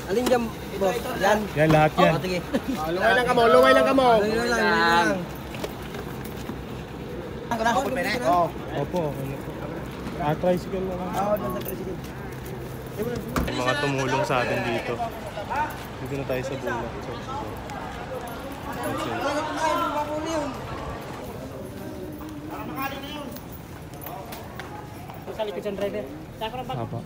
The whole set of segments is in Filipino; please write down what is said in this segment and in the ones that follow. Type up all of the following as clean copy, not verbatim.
Alin dyan, boss? Yan. Yan, lahat yan. Oh, sige. Luway lang kamo, luway lang kamo. Luway lang. Opo, pwede? Oo. Opo, okay na po. Tricycle na lang. Oo, doon sa tricycle. May mga tumulong sa atin dito. Dito na tayo sa Bulat. Sa likod ng driver. Apa.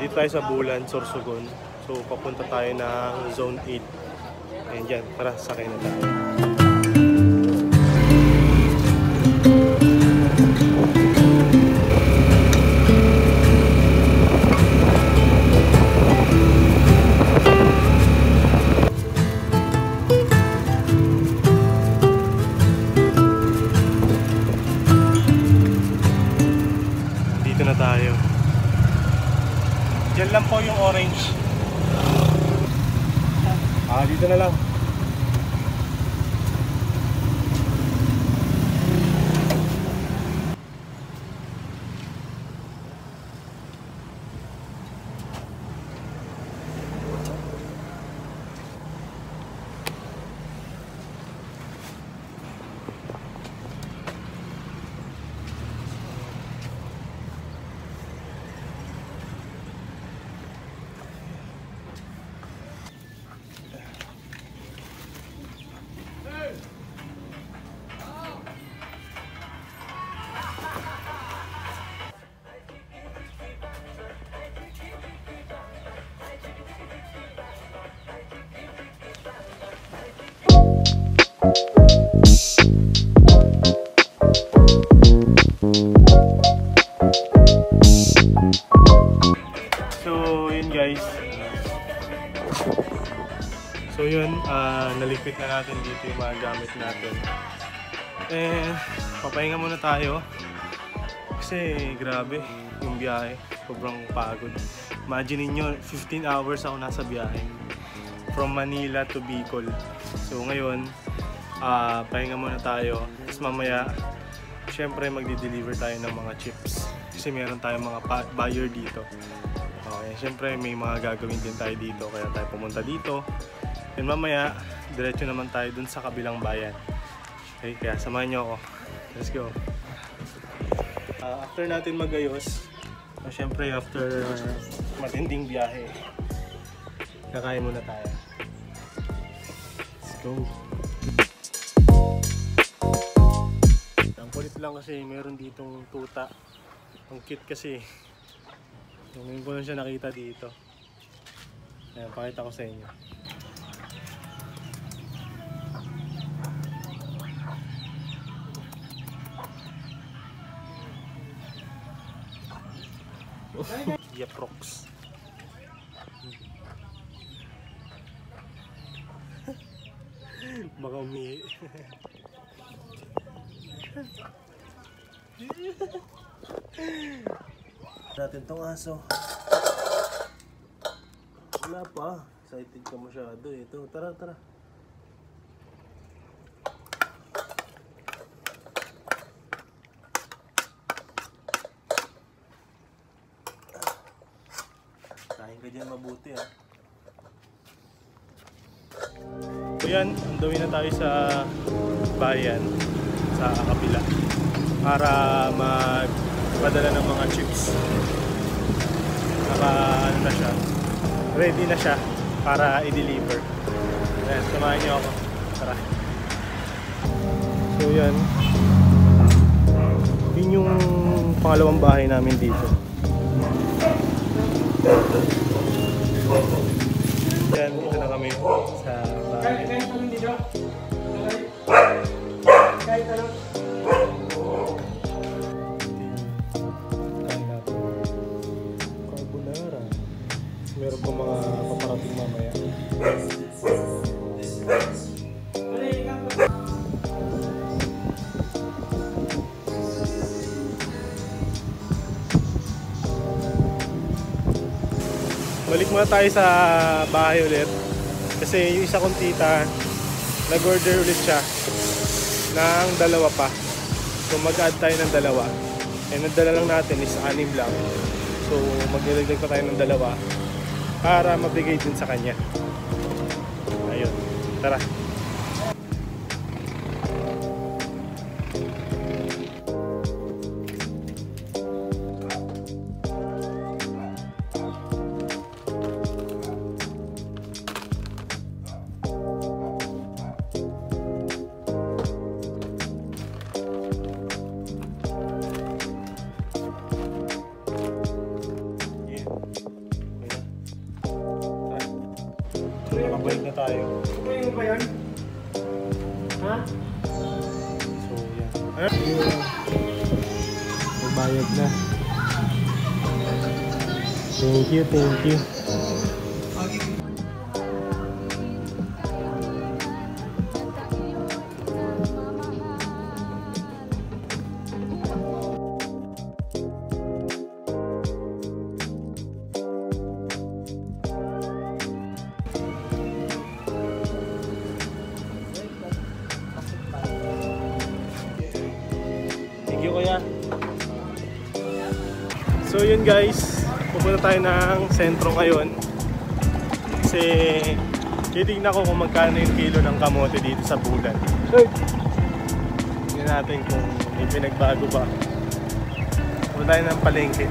Dito tayo sa Bulan, Sorsogon. So papunta tayo ng Zone 8. Ayan dyan, tara sakay na tayo. Dito na tayo. Diyan lang po yung orange. Dito na lang. So yun guys. So yun, nalipit na natin dito yung mga gamit natin. And papahinga muna tayo. Kasi grabe yung biyahe. Sobrang pagod. Imagine niyo 15 hours ako nasa biyahe. From Manila to Bicol. So ngayon, pahinga muna tayo. Tapos mamaya, syempre magdi-deliver tayo ng mga chips. Kasi meron tayong mga buyer dito. Okay, syempre may mga gagawin din tayo dito. Kaya tayo pumunta dito. And mamaya, diretso naman tayo dun sa kabilang bayan. Okay, kaya samahan nyo ako. Let's go. After natin magayos, syempre after matinding biyahe, kakain muna tayo. Let's go. Ang kulit lang kasi meron ditong tuta. Ang cute kasi. Ngayon ko lang siya nakita dito. Ayan, pakita ko sa inyo. Yaprox. Baka umihi. Natin tong aso. Wala pa. Excited ka masyado eh. Ito, tara, tara. Kain ka dyan mabuti ah. So yan, andawin na tayo sa bayan, sa kabila, para magpadala ng mga chips. Ano na siya, ready na siya para i-deliver. Ayan, samahan niyo ako. Tara. So yan, yun yung pangalawang bahay namin dito. Yan, dito na kami sa bahay. Carbonara. Meron pa mga paparating mamaya. Balik muna tayo sa bahay ulit. Kasi yung isa kong tita, nag-order ulit siya ng dalawa pa. So mag-add tayo ng dalawa. And nagdala lang natin is 6 lang. So magdadagdag pa tayo ng 2 para mabigay din sa kanya. Ayun, tara. Nakabalik na tayo. Ano ba yan? Ha? So, yan. Nagbayad na. Thank you, thank you. Thank you, kuya. So yun guys, pupunta tayo ng sentro ngayon kasi titignan ko kung magkano yung kilo ng kamote dito sa Bulan. Tignan natin kung may pinagbago ba. Pupunta tayo ng palengke.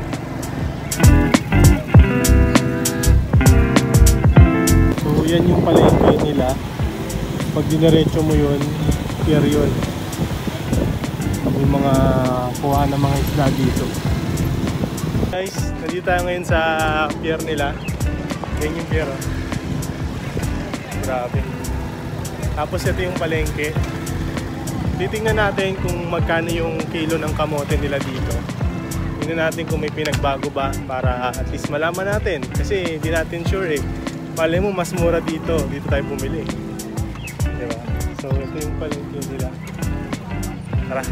So yan yung palengke nila. Pag diniretso mo yun, pier yun. Yung mga kuha ng mga isda dito. Guys, nandito tayo ngayon sa pier nila. Yan yung pier, oh. Grabe. Tapos ito yung palengke. Titingnan natin kung magkano yung kilo ng kamote nila dito. Tingnan natin kung may pinagbago ba para at least malaman natin. Kasi hindi natin sure eh. Malay mo mas mura dito. Dito tayo bumili. Diba? So ito yung palengke nila. Tara.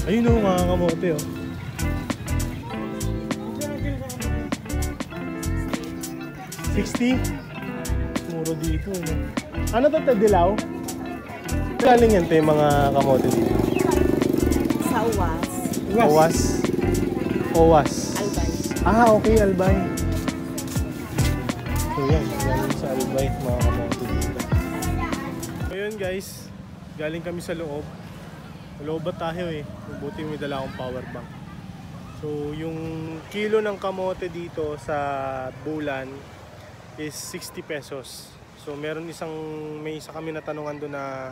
Ayun o, mga kamote o. $60? Muro dito, no? Ano to, Dilaw? Galing yan, yung mga kamote dito? Sa Uwas. Owas? Owas. Albay. Ah, okay, Albay. So yan, galing sa Albay, mga kamote dito. Ngayon guys, galing kami sa loob. Loob tayo eh. Buti may dala akong power bank. So yung kilo ng kamote dito sa Bulan is 60 pesos. So may isa kami natanungan doon na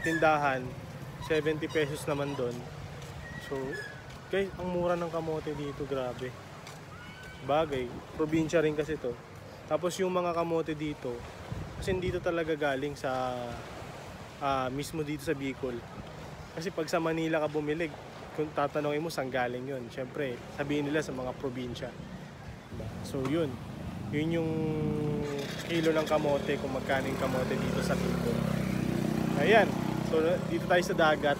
tindahan, 70 pesos naman doon. So guys, ang mura ng kamote dito, grabe. Bagay, probinsya rin kasi to. Tapos yung mga kamote dito, kasi dito talaga galing sa mismo dito sa Bicol. Kasi pag sa Manila ka bumili, kung tatanungin mo saan galing yun, syempre sabihin nila sa mga probinsya. So yun yung kilo ng kamote, kung magkano yung kamote dito sa Bicol. Ayan, so dito tayo sa dagat.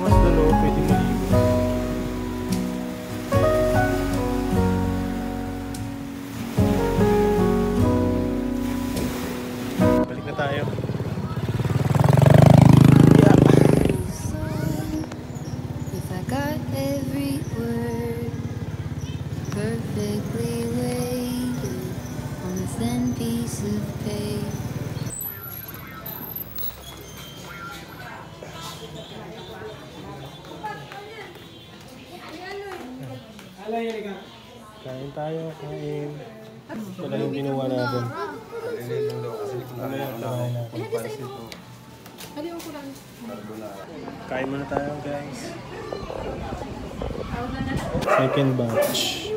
Mas dalo, pwede maligo. Balik na tayo. If I got every word perfectly weighted on a thin piece of paper. Kain tayo, kain. Ito lang yung ginawa natin. Ano yung kain natin? Kain muna tayo guys. Second batch.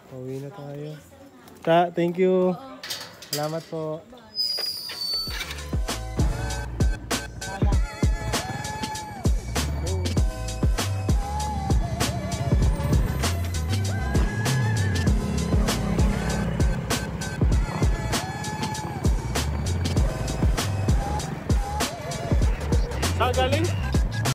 Pauwi na tayo. Thank you. Salamat po. Saan galing?